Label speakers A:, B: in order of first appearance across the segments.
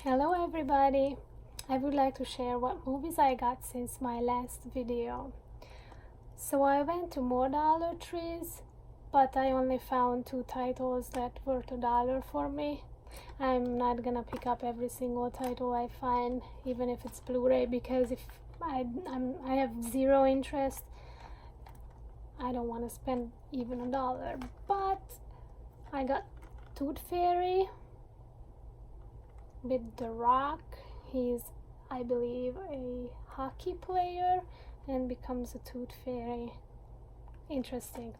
A: Hello everybody! I would like to share what movies I got since my last video. So I went to more Dollar Trees, but I only found 2 titles that were $1 for me. I'm not gonna pick up every single title I find, even if it's Blu-ray, because if I have zero interest, I don't want to spend even $1. But I got Tooth Fairy with The Rock. He's, I believe, a hockey player and becomes a Tooth Fairy. Interesting.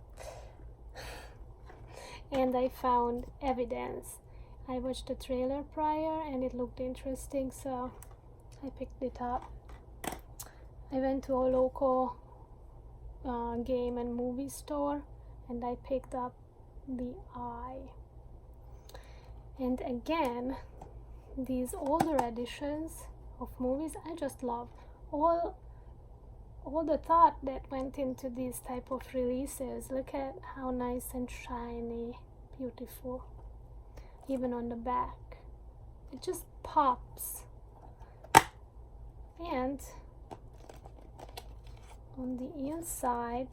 A: And I found Evidence. I watched the trailer prior and it looked interesting, so I picked it up. I went to a local game and movie store and I picked up The Eye. And again, these older editions of movies I just love. All the thought that went into these type of releases. Look at how nice and shiny, beautiful. Even on the back, it just pops. And on the inside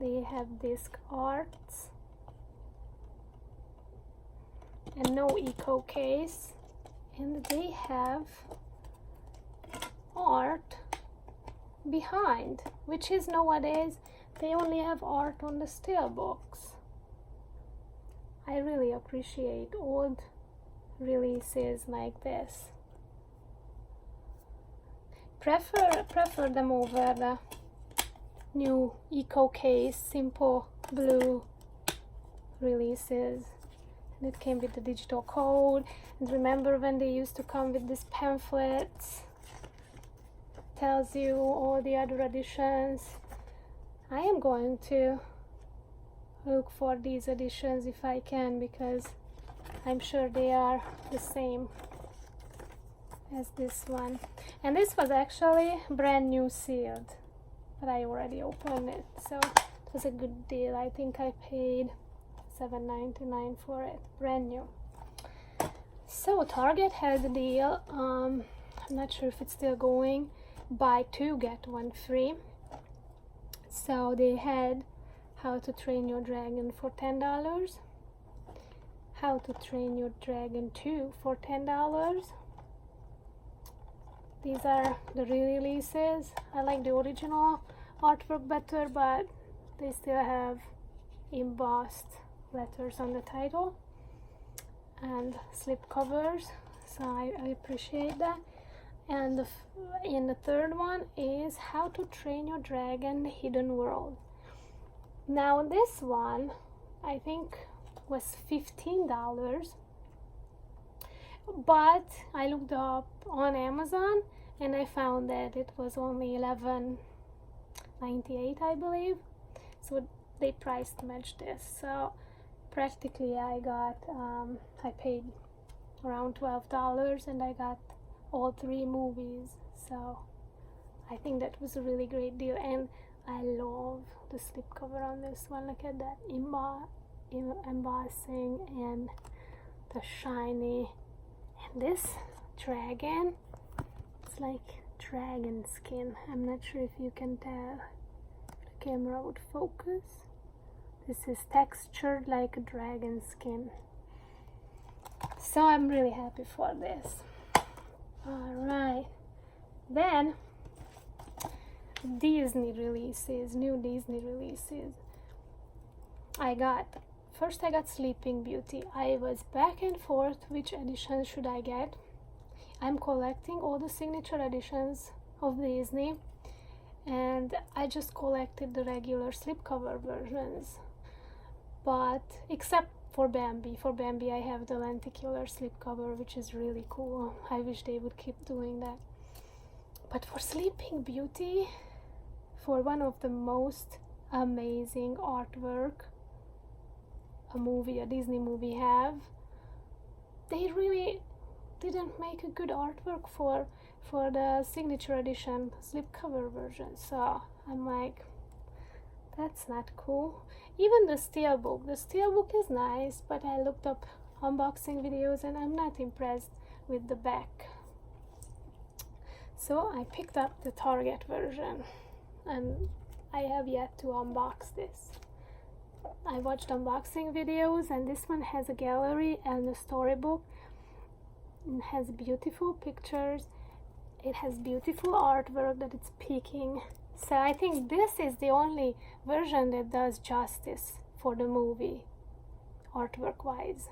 A: they have disc arts and no eco case, and they have art behind, which is nowadays they only have art on the steel books. I really appreciate old releases like this. Prefer them over the new eco case simple blue releases. And it came with the digital code. And remember when they used to come with these pamphlets, tells you all the other editions. I am going to look for these editions if I can, because I'm sure they are the same as this one. And this was actually brand new sealed, but I already opened it, so it was a good deal. I think I paid $7.99 for it, brand new. So Target had a deal. I'm not sure if it's still going. Buy 2 get 1 free. So they had How to Train Your Dragon for $10, How to Train Your Dragon 2 for $10. These are the re-releases. I like the original artwork better, but they still have embossed letters on the title and slip covers, so I appreciate that. And in the third one is How to Train Your Dragon Hidden World. Now this one I think was $15, but I looked up on Amazon and I found that it was only $11.98, I believe. So they priced matched this, so practically I paid around $12 and I got all 3 movies. So I think that was a really great deal, and I love the slipcover on this one. Look at that embossing and the shiny. And this dragon, it's like dragon skin. I'm not sure if you can tell. The camera would focus. This is textured like a dragon skin. So I'm really happy for this. Alright. Then Disney releases, new Disney releases. First I got Sleeping Beauty. I was back and forth which edition should I get. I'm collecting all the signature editions of Disney, and I just collected the regular slipcover versions, but except for Bambi. For Bambi I have the lenticular slipcover, which is really cool. I wish they would keep doing that. But for Sleeping Beauty, for one of the most amazing artwork a Disney movie have, they really didn't make a good artwork for the signature edition slipcover version. So I'm like, that's not cool. Even the steelbook is nice, but I looked up unboxing videos, and I'm not impressed with the back. So I picked up the Target version, and I have yet to unbox this. I watched unboxing videos, and this one has a gallery and a storybook. It has beautiful pictures. It has beautiful artwork that it's picking. So I think this is the only version that does justice for the movie, artwork wise.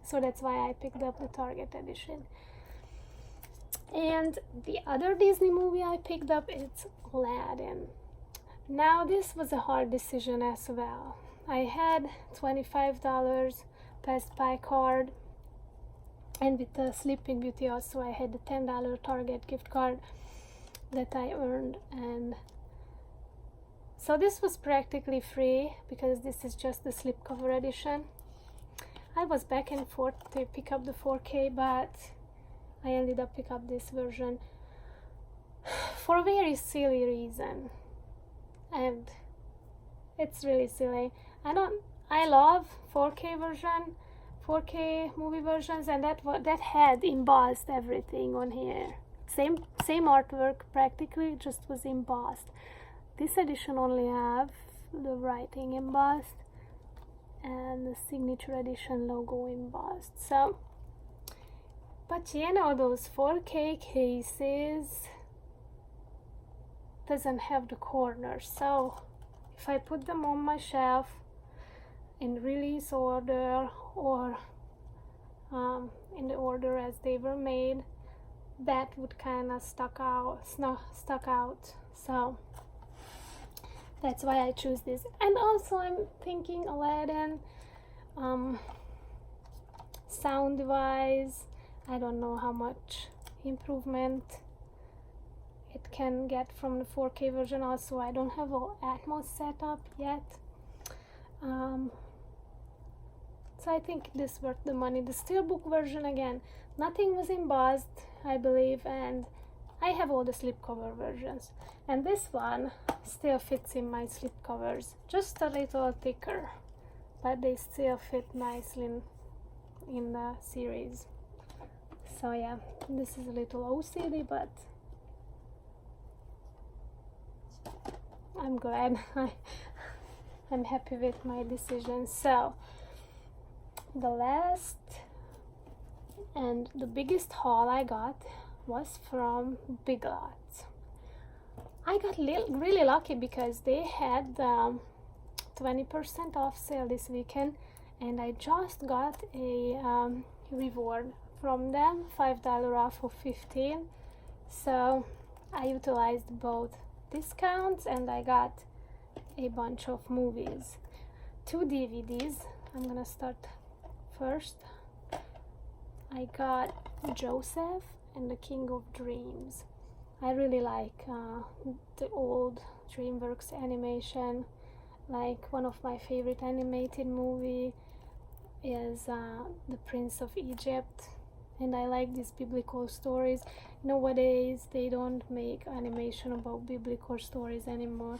A: So that's why I picked up the Target edition. And the other Disney movie I picked up is Aladdin. Now this was a hard decision as well. I had $25 Best Buy card, and with the Sleeping Beauty also I had the $10 Target gift card that I earned, and so this was practically free because this is just the slipcover edition. I was back and forth to pick up the 4K, but I ended up picking up this version for a very silly reason, and it's really silly. I love 4K version, 4K movie versions, and that had embossed everything on here. Same artwork practically, just was embossed. This edition only have the writing embossed and the signature edition logo embossed. So, but you know, those 4K cases doesn't have the corners. So if I put them on my shelf in release order or in the order as they were made, that would kind of stuck out. So that's why I choose this. And also I'm thinking Aladdin, sound wise, I don't know how much improvement it can get from the 4K version. Also, I don't have an Atmos set up yet. So I think this worth the money. The steelbook version, again, nothing was embossed, I believe, and I have all the slipcover versions. And this one still fits in my slipcovers, just a little thicker, but they still fit nicely in the series. So yeah, this is a little OCD, but I'm glad. I'm happy with my decision. So the last and the biggest haul I got was from Big Lots. I got really lucky because they had 20% off sale this weekend, and I just got a reward from them, $5 off of 15. So I utilized both discounts and I got a bunch of movies. 2 DVDs. I'm gonna start first. I got Joseph and the King of Dreams. I really like the old DreamWorks animation. Like, one of my favorite animated movie is The Prince of Egypt, and I like these biblical stories. Nowadays they don't make animation about biblical stories anymore,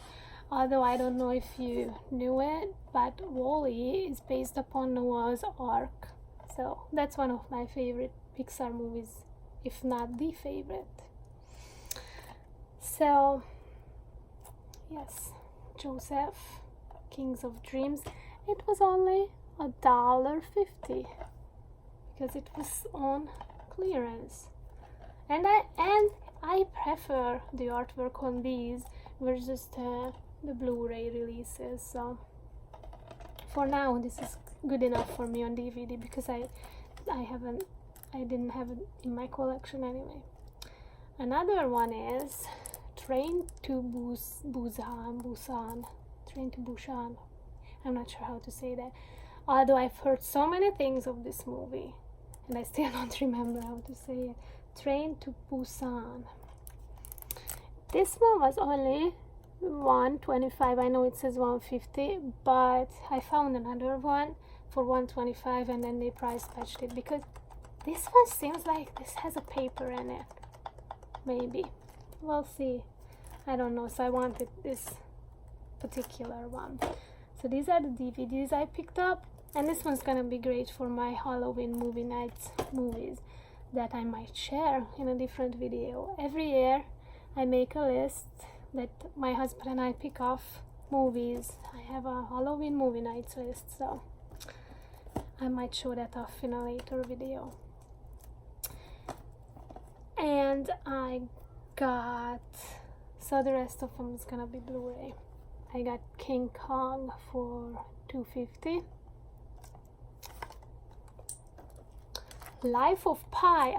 A: although I don't know if you knew it, but WALL-E is based upon Noah's Ark. So that's one of my favorite Pixar movies, if not the favorite. So yes, Joseph, Kings of Dreams. It was only $1.50 because it was on clearance, and I prefer the artwork on these versus the Blu-ray releases. So for now this is good enough for me on DVD because I didn't have it in my collection anyway. Another one is Train to Busan. Train to Busan. I'm not sure how to say that, although I've heard so many things of this movie and I still don't remember how to say it. Train to Busan. This one was only $125. I know it says $150, but I found another one for $125 and then they price matched it because this one seems like this has a paper in it. Maybe. We'll see. I don't know. So I wanted this particular one. So these are the DVDs I picked up. And this one's gonna be great for my Halloween movie nights movies that I might share in a different video. Every year I make a list that my husband and I pick off movies. I have a Halloween movie nights list, so I might show that off in a later video. And I got, so the rest of them is gonna be Blu-ray. I got King Kong for $2.50. Life of Pi,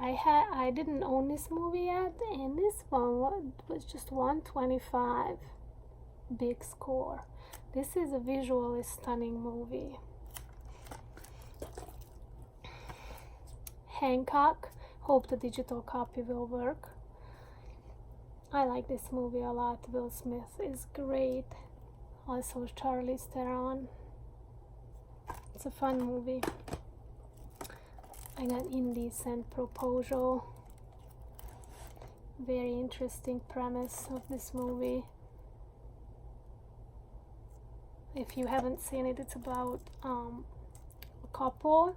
A: I didn't own this movie yet, and this one was just $125. Big score. This is a visually stunning movie. Hancock, hope the digital copy will work. I like this movie a lot. Will Smith is great. Also Charlize Theron. It's a fun movie. I got Indecent Proposal. Very interesting premise of this movie. If you haven't seen it, it's about a couple,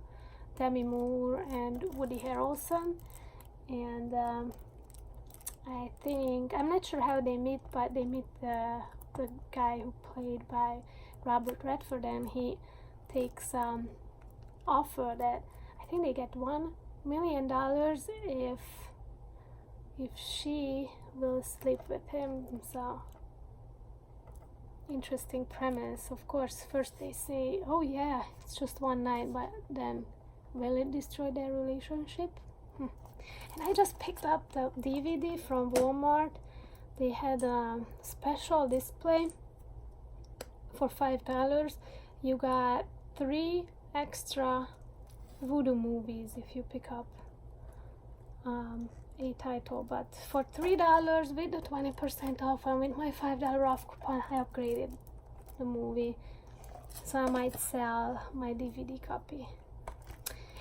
A: Demi Moore and Woody Harrelson, and I think, I'm not sure how they meet, but they meet the guy who played by Robert Redford, and he takes offer that I think they get $1 million if she will sleep with him. So interesting premise. Of course, first they say, oh yeah, it's just one night, but then will it destroy their relationship? And I just picked up the DVD from Walmart. They had a special display for $5. You got 3 extra voodoo movies if you pick up a title, but for $3 with the 20% off and with my $5 off coupon, I upgraded the movie, so I might sell my DVD copy.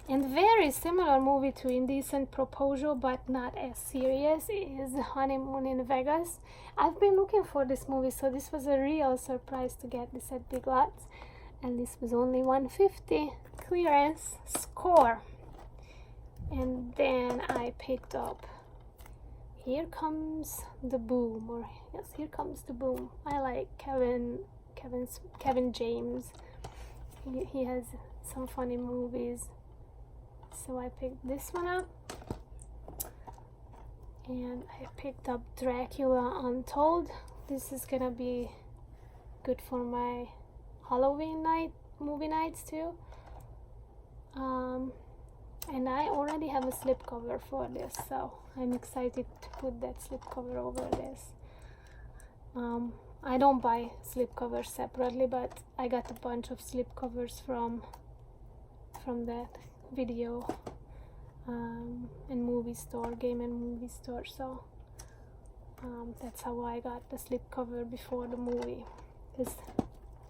A: And very similar movie to Indecent Proposal, but not as serious, is Honeymoon in Vegas. I've been looking for this movie, so this was a real surprise to get this at Big Lots, and this was only $150 clearance score. And then I picked up Here Comes the Boom, or yes, Here Comes the Boom. I like Kevin James. He has some funny movies, so I picked this one up. And I picked up Dracula Untold. This is gonna be good for my Halloween night movie nights too. And I already have a slipcover for this, so I'm excited to put that slipcover over this. I don't buy slipcovers separately, but I got a bunch of slipcovers from that video and movie store, game and movie store, so that's how I got the slipcover before the movie, because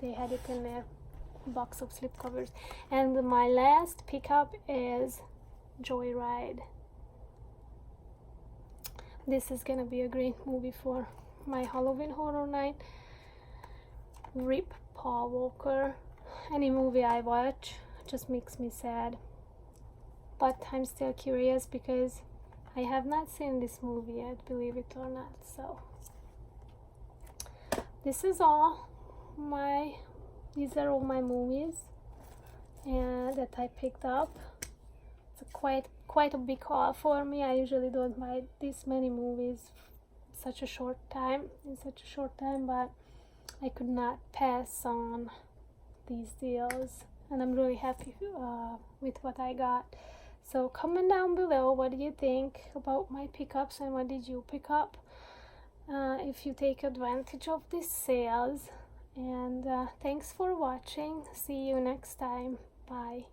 A: they had it in their box of slipcovers. And my last pickup is Joyride. This is gonna be a great movie for my Halloween horror night. RIP Paul Walker. Any movie I watch just makes me sad, but I'm still curious because I have not seen this movie yet, believe it or not. So this is these are all my movies that I picked up. It's quite a big haul for me. I usually don't buy this many movies in such a short time, but I could not pass on these deals, and I'm really happy with what I got. So comment down below, what do you think about my pickups, and what did you pick up if you take advantage of these sales. And thanks for watching. See you next time. Bye.